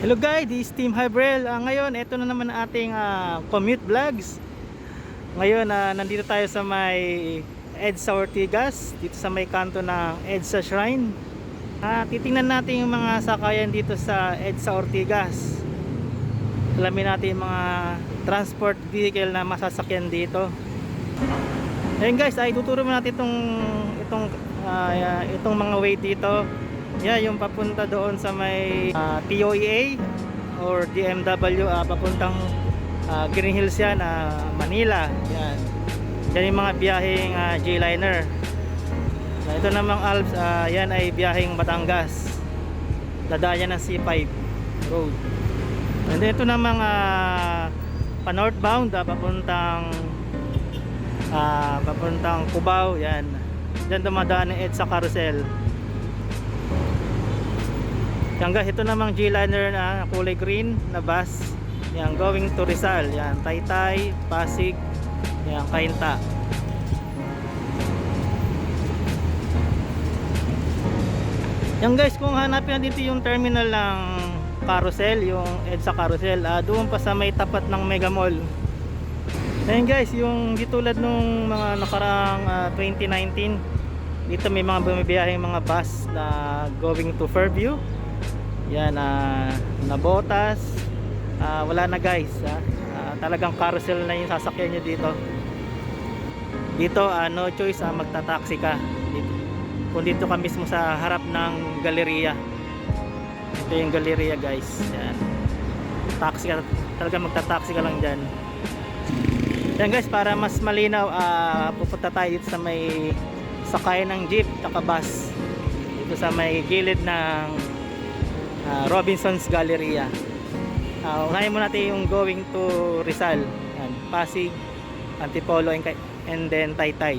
Hello guys, this is Team Hybrel. Ngayon, ito na naman ang ating commute vlogs. Ngayon, nandito tayo sa may EDSA Ortigas, dito sa may kanto ng EDSA Shrine. Titingnan natin yung mga sakayan dito sa EDSA Ortigas. Alamin natin yung mga transport vehicle na masasakyan dito. Ayun guys, ituturo mo natin itong mga way dito. Yung papunta doon sa may TOEA or DMW, papuntang Green Hills yan, Manila. Yan yung mga biyaheng J-Liner. Ito namang Alps, yan ay biyaheng Batangas. Dadaan ng C5 road. And then ito namang pa-northbound, papuntang Cubao. Yan. Diyan dumadaan ng EDSA Carousel. Yan guys, ito namang J-Liner na kulay green na bus. Yan, going to Rizal. Yan, Taytay, Pasig, yan, Cainta. Yan guys, kung hanapin dito yung terminal ng Carousel, yung EDSA Carousel, doon pa sa may tapat ng Mega Mall. Yan guys, yung ditulad nung mga nakaraang 2019, dito may mga bumibiyaheng mga bus na going to Fairview. Yan, Nabotas. Wala na guys, talagang carousel na yung sasakyan nyo dito. Dito no choice, magta-taxi ka dito. Kung dito ka mismo sa harap ng galeriya. Ito yung galeriya guys. Yan, taxi ka, talagang magta-taxi ka lang dyan. Yan guys, para mas malinaw, pupunta tayo dito sa may sakay ng jeep at bus dito sa may gilid ng Robinson's Galleria. Unahin mo natin yung going to Rizal. Yan, Pasig, Antipolo, and then Taytay.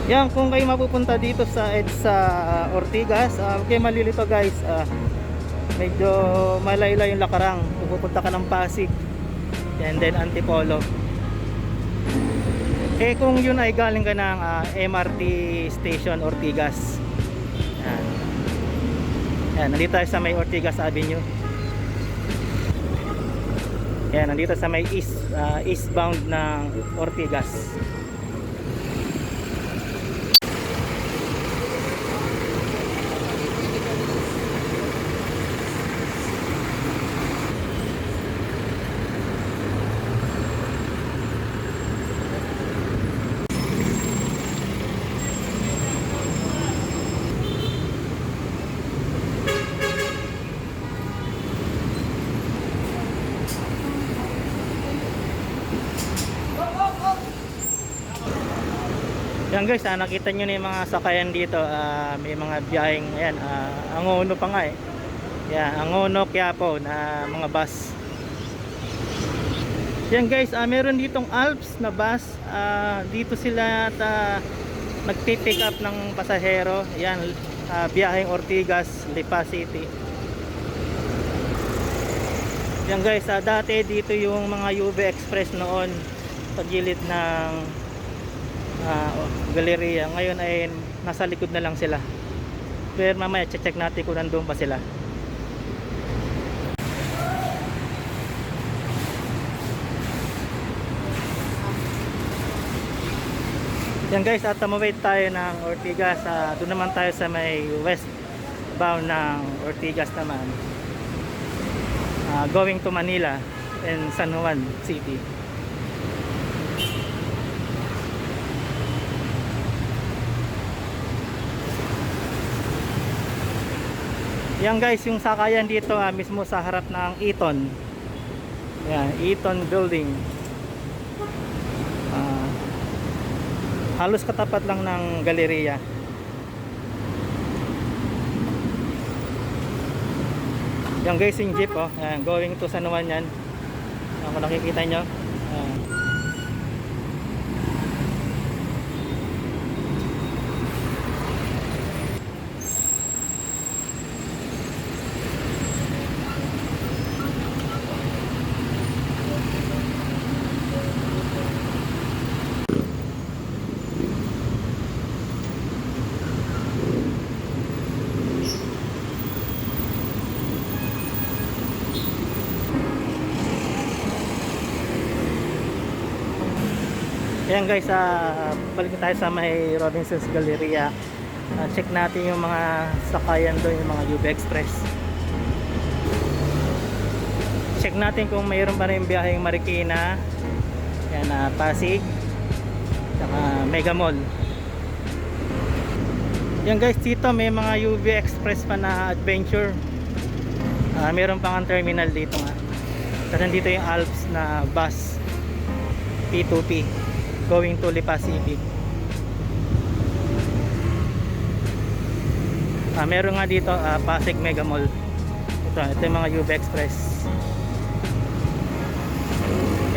Yan, kung kayo mapupunta dito sa EDSA Ortigas, huwag kayo malilito guys. Medyo malayo yung lakarang. Pupunta ka ng Pasig and then Antipolo. Kung yun ay galing ka ng MRT Station Ortigas. Yan, nandito tayo sa may Ortigas Avenue. Yan, nandito sa may eastbound ng Ortigas. Yan guys, nakita nyo na yung mga sakayan dito. May mga biyaheng, ayan, Angono pa nga yan, Angono, Quiapo na mga bus. Yan guys, meron ditong Alps na bus. Dito sila nagpipick up ng pasahero. Yan, biyaheng Ortigas, Lipa City. Yan guys, dati dito yung mga UV Express noon sa gilid ng galeriya. Ngayon ay nasa likod na lang sila, pero mamaya check natin kung nandun pa sila. Yan guys, at tumawid tayo ng Ortigas. Doon naman tayo sa may westbound ng Ortigas naman, going to Manila and San Juan City. Yan guys, yung sakayan dito mismo sa harap ng Eton. Yan, Eton building. Halos katapat lang ng galeriya. Yan guys yung jeep, oh. Ayan, going to San Juan yan. Ayan, kung nakikita nyo. Ayan. Ayan guys, balik tayo sa may Robinsons Galleria. Check natin yung mga sakayan doon, yung mga UV Express. Check natin kung mayroon pa rin biyaheng Marikina. Yan, Pasig, saka Mega Mall. Yan guys, dito may mga UV Express pa na adventure. Mayroon pang terminal dito nga. Tapos nandito yung Alps na bus P2P going to Lipa City. Meron nga dito Pasig Mega Mall. Ito yung mga UV Express.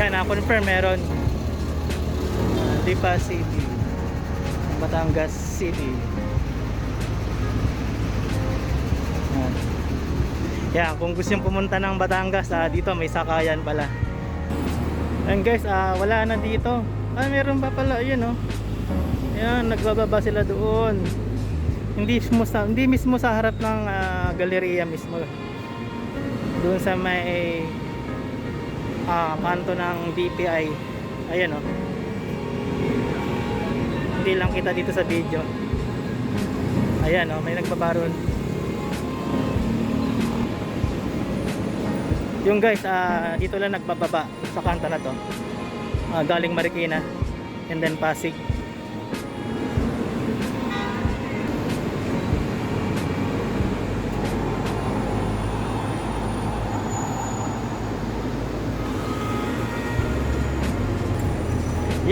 Yan, confirm meron. Lipa City, Batangas City. Yan, kung gusto nyo pumunta ng Batangas, dito may sakayan pala. And guys, wala na dito. Meron pa pala, yun oh. Yan, nagbababa sila doon. Hindi mismo sa harap ng galleria mismo. Doon sa may kanto ng BPI. Ayan oh. Hindi lang kita dito sa video. Ayan oh, may nagbaba ron. Yung guys, dito lang nagbababa sa kanto na to. Galing Marikina and then Pasig.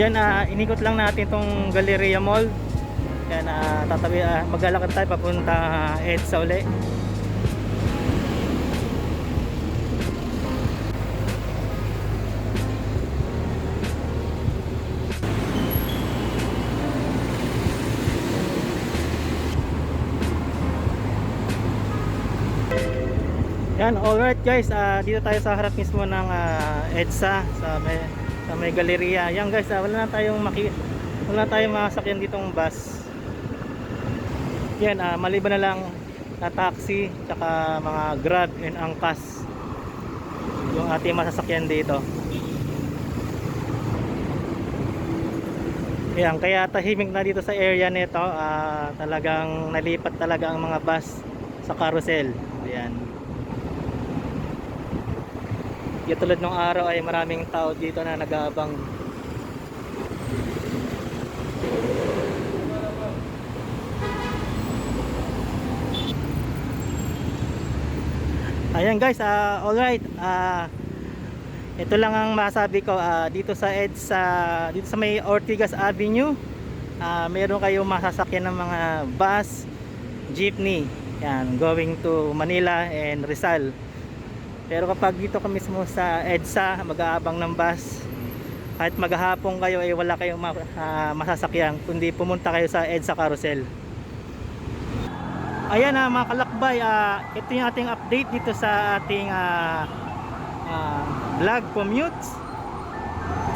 Yan, inikot lang natin tong Galleria Mall. Yan, tatabi, maglalakad tayo papunta EDSA uli. Yan, alright guys, dito tayo sa harap mismo ng EDSA sa may galleria. Yan guys, wala na tayong masakyan ditong bus. Yan, maliban na lang na taxi tsaka mga Grab and Angkas yung ating masasakyan dito. Yan, kaya tahimik na dito sa area nito. Talagang nalipat talaga ang mga bus sa carousel. Ayan. Yung tulad ng araw ay maraming tao dito na nag-aabang. Ayan guys, alright. Ito lang ang masabi ko dito sa EDSA, dito sa may Ortigas Avenue. Meron kayong masasakyan ng mga bus, jeepney. Yan, going to Manila and Rizal. Pero kapag dito ka mismo sa EDSA, mag-aabang ng bus, kahit maghapon kayo ay wala kayong masasakyan kundi pumunta kayo sa EDSA Carousel. Ayan mga kalakbay, ito yung ating update dito sa ating vlog commute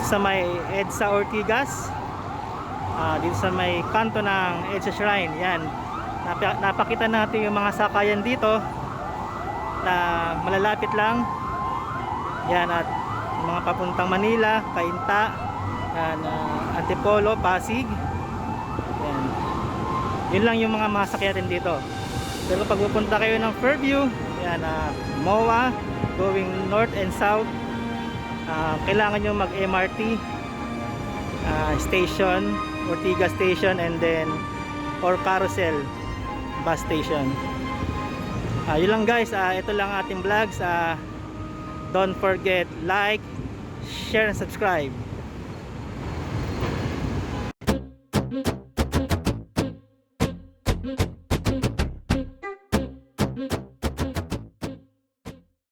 sa may EDSA Ortigas, dito sa may kanto ng EDSA Shrine. Yan, napakita natin yung mga sakayan dito na malalapit lang. Yan, at mga papuntang Manila, Cainta, yan, Antipolo, Pasig. Yan. Yun lang yung mga masakyan dito. Pero pag pupunta kayo ng Fairview, yan, MOA, going north and south, kailangan nyo mag MRT station, Ortigas station, and then or Carousel bus station. Yun lang guys, ito lang ating vlogs. Don't forget like, share and subscribe.